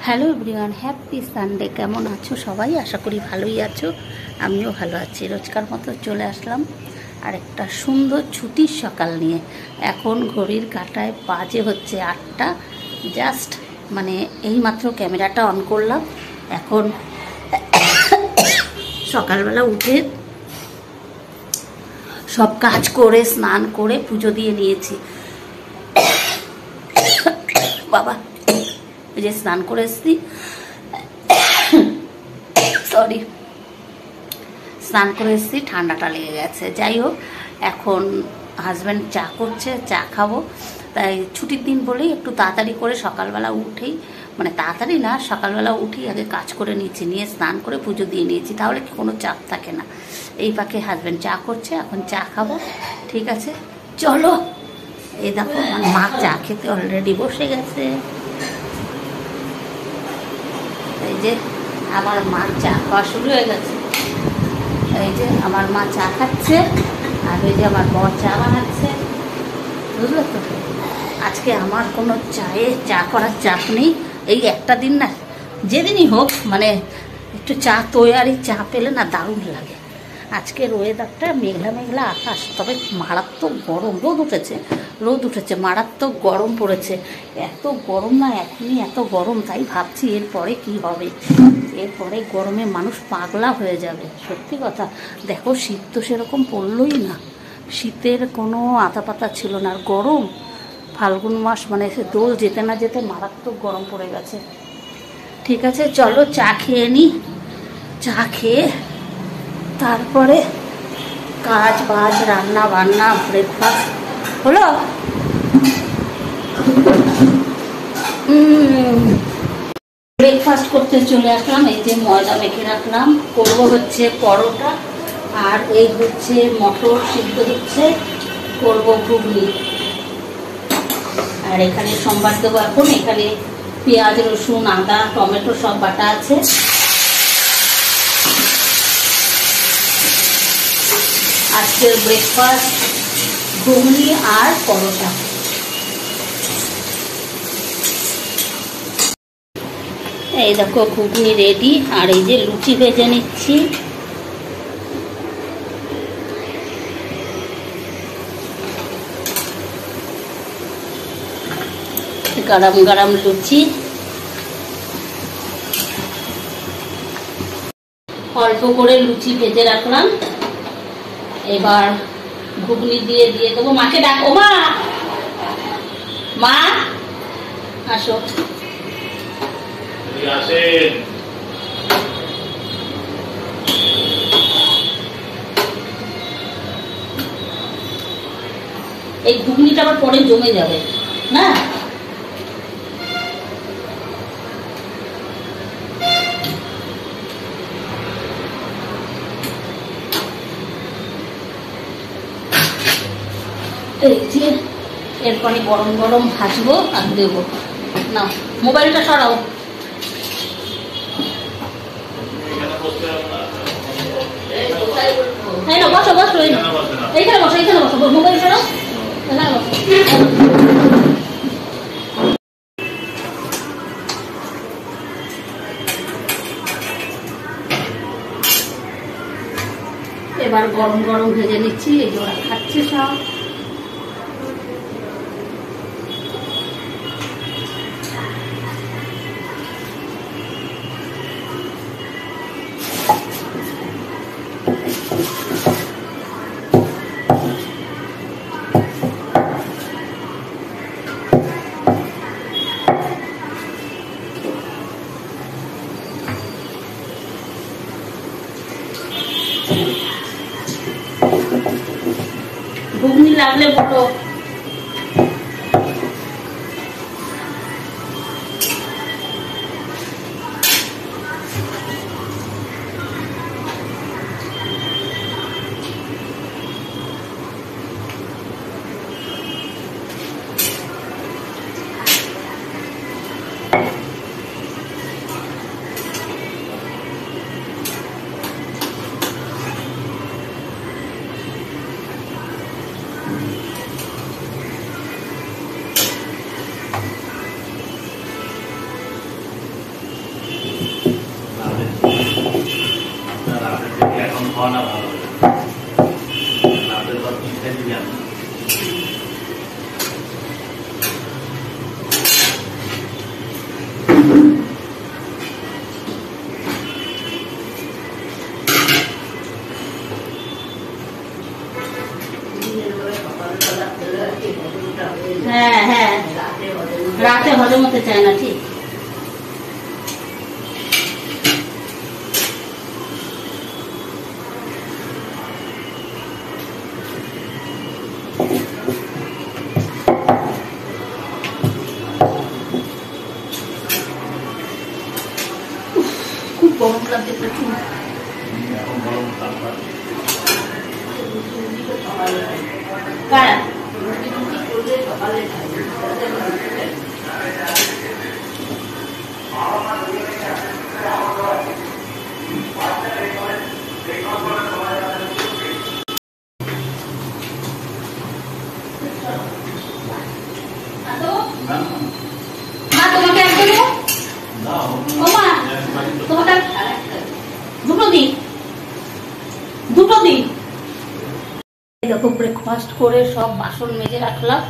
Hello everyone, happy Sunday. কেমন আছো সবাই? আশা করি ভালোই আছো। আমিও ভালো আছি। রোজকার মতো চলে আসলাম আর একটা সুন্দর ছুটির সকাল নিয়ে। এখন ঘড়ির কাঁটায় বাজে হচ্ছে 8টা। জাস্ট এইমাত্র ক্যামেরাটা অন করলাম। এখন সকালবেলা উঠে সব কাজ করে স্নান করে পুজো দিয়ে নিয়েছি। বাবা, এই যে স্নান করে এসছি, সরি, স্নান করে এসছি, ঠান্ডাটা লেগে গেছে। যাই হোক, এখন হাজব্যান্ড চা করছে, চা খাবো। তাই ছুটির দিন বলেই একটু তাড়াতাড়ি করে সকালবেলা উঠেই, তাড়াতাড়ি না, সকালবেলা উঠেই আগে কাজ করে নিয়েছি, নিয়ে স্নান করে পুজো দিয়ে নিয়েছি, তাহলে কোনো চাপ থাকে না। এই পাকে হাজব্যান্ড চা করছে, এখন চা খাবো। ঠিক আছে, চলো। এই দেখো, আমার মা চা খেতে অলরেডি বসে গেছে। এই যে আমার মা চা খাওয়া শুরু হয়ে গেছে। এই যে আমার মা চা খাচ্ছে, আর এই যে আমার বর চা বানাচ্ছে। বুঝলো তো, আজকে আমার কোনো চা করার চাপ নেই। এই একটা দিন না, যেদিনই হোক, একটু চা তৈয়ারি চা পেলে না দারুণ লাগে। আজকের ওয়েদারটা মেঘলা মেঘলা আকাশ, তবে মারাত্মক গরম। রোদ উঠেছে, মারাত্মক গরম পড়েছে। এত গরম না, এখনই এত গরম, তাই ভাবছি এরপরে কি হবে। এরপরে গরমে মানুষ পাগলা হয়ে যাবে, সত্যি কথা। দেখো, শীত তো সেরকম পড়লই না, শীতের কোনো আতাপাতা ছিল না। আর গরম, ফাল্গুন মাস দোল যেতে না যেতে মারাত্মক গরম পড়ে গেছে। ঠিক আছে, চলো চা খেয়ে নিই। চা খেয়ে তারপরে কাজ বাজ, রান্না বান্না, ব্রেকফাস্ট হলো। ব্রেকফাস্ট করতে চলে আসলাম। এই যে ময়দা মেখে রাখলাম, করবো হচ্ছে পরোটা, আর এই হচ্ছে মটর সিদ্ধ হচ্ছে, করবো ঘুগনি। আর এখানে সম্বার দেবো এখন। এখানে পেঁয়াজ, রসুন, আদা, টমেটো সব বাটা আছে। আজকের ব্রেকফাস্ট ঘুগনি আর পরোটা। এই দেখো, ঘুগনি রেডি। আর এই যে লুচি ভেজে নিচ্ছি। গরম গরম লুচি। অল্প করে লুচি ভেজে রাখলাম, এবার ঘুগনি দিয়ে দেবো। মাকে ডাকো, মা আসো। এই ঘুগনিটা আবার পরে জমে যাবে না। এই যে এরপরে গরম গরম ভাজবো আর দেবো। না, মোবাইলটা সরাও। বসো বসো, এইখানে বসো, এইখানে বসো, মোবাইল সরাও, এখানে বসো। এবার গরম গরম ভেজে নিচ্ছি। এই যে ওরা খাচ্ছে সব। ঘুগনি লাগলে বলো। খাওয়া না ভালো রাতের পর খেতে যান হ্যাঁ হ্যাঁ রাতে হজম হতে চায় না ঠিক খুব গরম লাগছে প্রচুর এখন গরম তাপমাত্রা কারা মা তোমাকে একদম ও মা তোমাকে দুটো দিন দেখো ব্রেকফাস্ট করে সব বাসন মেজে রাখলাম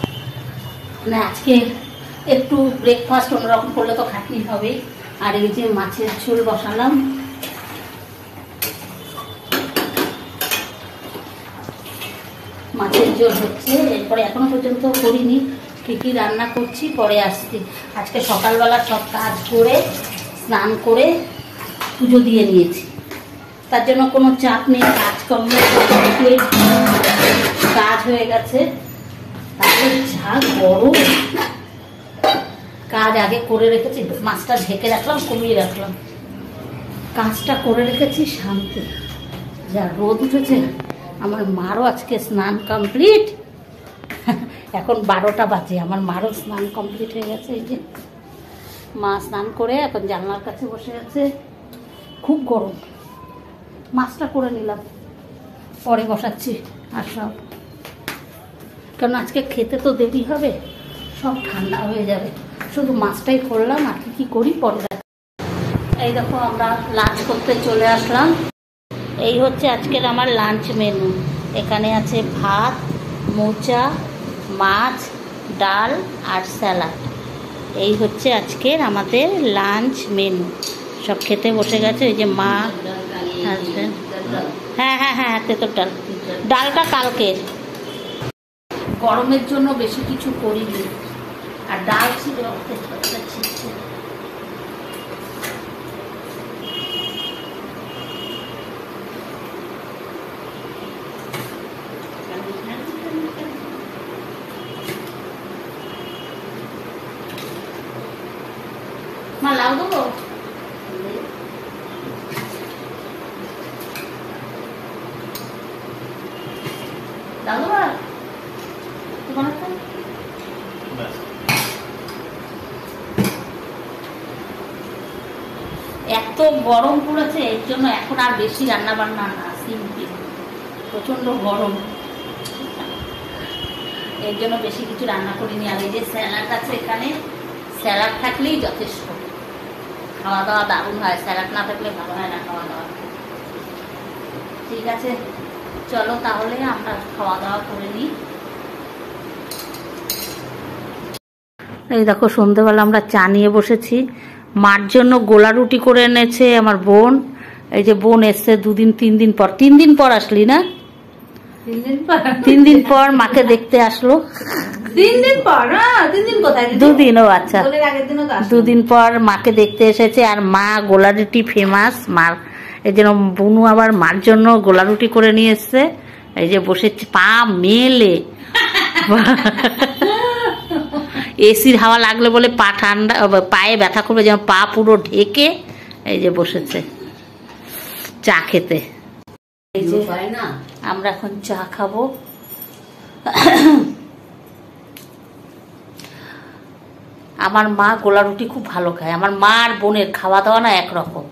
মানে আজকে একটু ব্রেকফাস্ট অন্যরকম করলে তো খাটনি হবে আর এই যে মাছের ঝোল বসালাম মাছের ঝোল হচ্ছে এরপরে এখনো পর্যন্ত করিনি কি কি রান্না করছি পরে আসছি আজকে সকালবেলা সব কাজ করে স্নান করে পুজো দিয়ে নিয়েছি তার জন্য কোনো চাপ নেই কাজ কমপ্লিট কাজ হয়ে গেছে তারপরে যা গরম কাজ আগে করে রেখেছি মাছটা ঢেকে রাখলাম কমিয়ে রাখলাম কাজটা করে রেখেছি শান্তি যা রোদ উঠেছে আমার মারও আজকে স্নান কমপ্লিট এখন 12টা বাজে আমার মারও স্নান কমপ্লিট হয়ে গেছে এই যে মা স্নান করে এখন জানলার কাছে বসে আছে খুব গরম মাছটা করে নিলাম পরে বসাচ্ছি আর সব কারণ আজকে খেতে তো দেরি হবে সব ঠান্ডা হয়ে যাবে শুধু মাছটাই করলাম আর কি করি পরে এই দেখো আমরা লাঞ্চ করতে চলে আসলাম এই হচ্ছে আজকের আমার লাঞ্চ মেনু এখানে আছে ভাত মোচা মাছ ডাল আর স্যালাড এই হচ্ছে আজকের আমাদের লাঞ্চ মেনু সব খেতে বসে গেছে এই যে মা হাজবেন্ড হ্যাঁ হ্যাঁ হ্যাঁ তেঁতুল ডাল ডালটা কালকের গরমের জন্য বেশি কিছু করিনি আর ডাল ছিল মা লাউ দেবো এত গরম পড়েছে এর জন্য এখন আর বেশি রান্না বান্না না সিম্পল প্রচন্ড গরম এর জন্য বেশি কিছু রান্না করিনি আর এই যে স্যালাড আছে এখানে স্যালাড থাকলেই যথেষ্ট খাওয়া দাওয়া দারুণ হয় স্যালাড না থাকলে ভালো হয় না খাওয়া দাওয়া ঠিক আছে চলো তাহলে আমরা খাওয়া দাওয়া করে নিই এই দেখো সন্ধ্যেবেলা আমরা চা নিয়ে বসেছি মার জন্য গোলা রুটি করে এনেছে আমার বোন এই যে বোন এসছে 3 দিন পর আসলি না 3 দিন পর মাকে দেখতে আসলো 3 দিন পর 3 দিন কোথায় 2 দিন ও আচ্ছা 2 দিন পর মাকে দেখতে এসেছে আর মা গোলা রুটি ফেমাস মার এই জন্য বুনু আবার মার জন্য গোলা রুটি করে নিয়ে এসছে এই যে বসেছে পা মেলে এসির হাওয়া লাগলে বলে পা ঠান্ডা পায়ে ব্যথা করবে যেমন পা পুরো ঢেকে এই যে বসেছে চা খেতে এই যে আমরা এখন চা খাবো আমার মা গোলা রুটি খুব ভালো খায় আমার মা আর বোনের খাওয়া দাওয়া না একরকম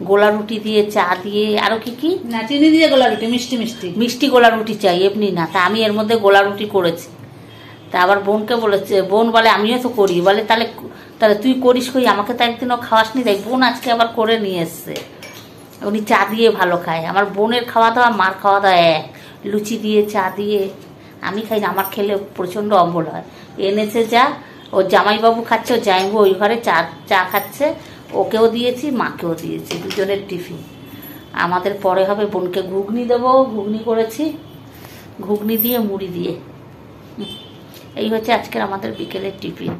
গোলা রুটি দিয়ে চা দিয়ে আরো কি কি না চিনি দিয়ে গোলা রুটি মিষ্টি মিষ্টি মিষ্টি গোলা রুটি চাই এমনি না তা আমি এর মধ্যে গোলা রুটি করেছি তা আবার বোনকে বলেছে বোন বলে আমিও তো করি বলে তাহলে তুই করিস কই আমাকে তো একদিনও খাওয়াসনি দেখ বোন আজকে আবার করে নিয়ে এসছে উনি চা দিয়ে ভালো খায়। আমার বোনের খাওয়া দাওয়া মার খাওয়া দাওয়া এক, লুচি দিয়ে চা দিয়ে। আমি খাই না, আমার খেলে প্রচণ্ড অম্বল হয়। এনেছে যা, ওর জামাইবাবু খাচ্ছে, ওর জামাইবাবু ওই ঘরে চা চা খাচ্ছে, ওকেও দিয়েছি মাকেও দিয়েছি, দুজনের টিফিন। আমাদের পরে হবে বোনকে ঘুগনি দেবো, ঘুগনি করেছি, ঘুগনি দিয়ে মুড়ি দিয়ে। এই হচ্ছে আজকের আমাদের বিকেলের টিফিন।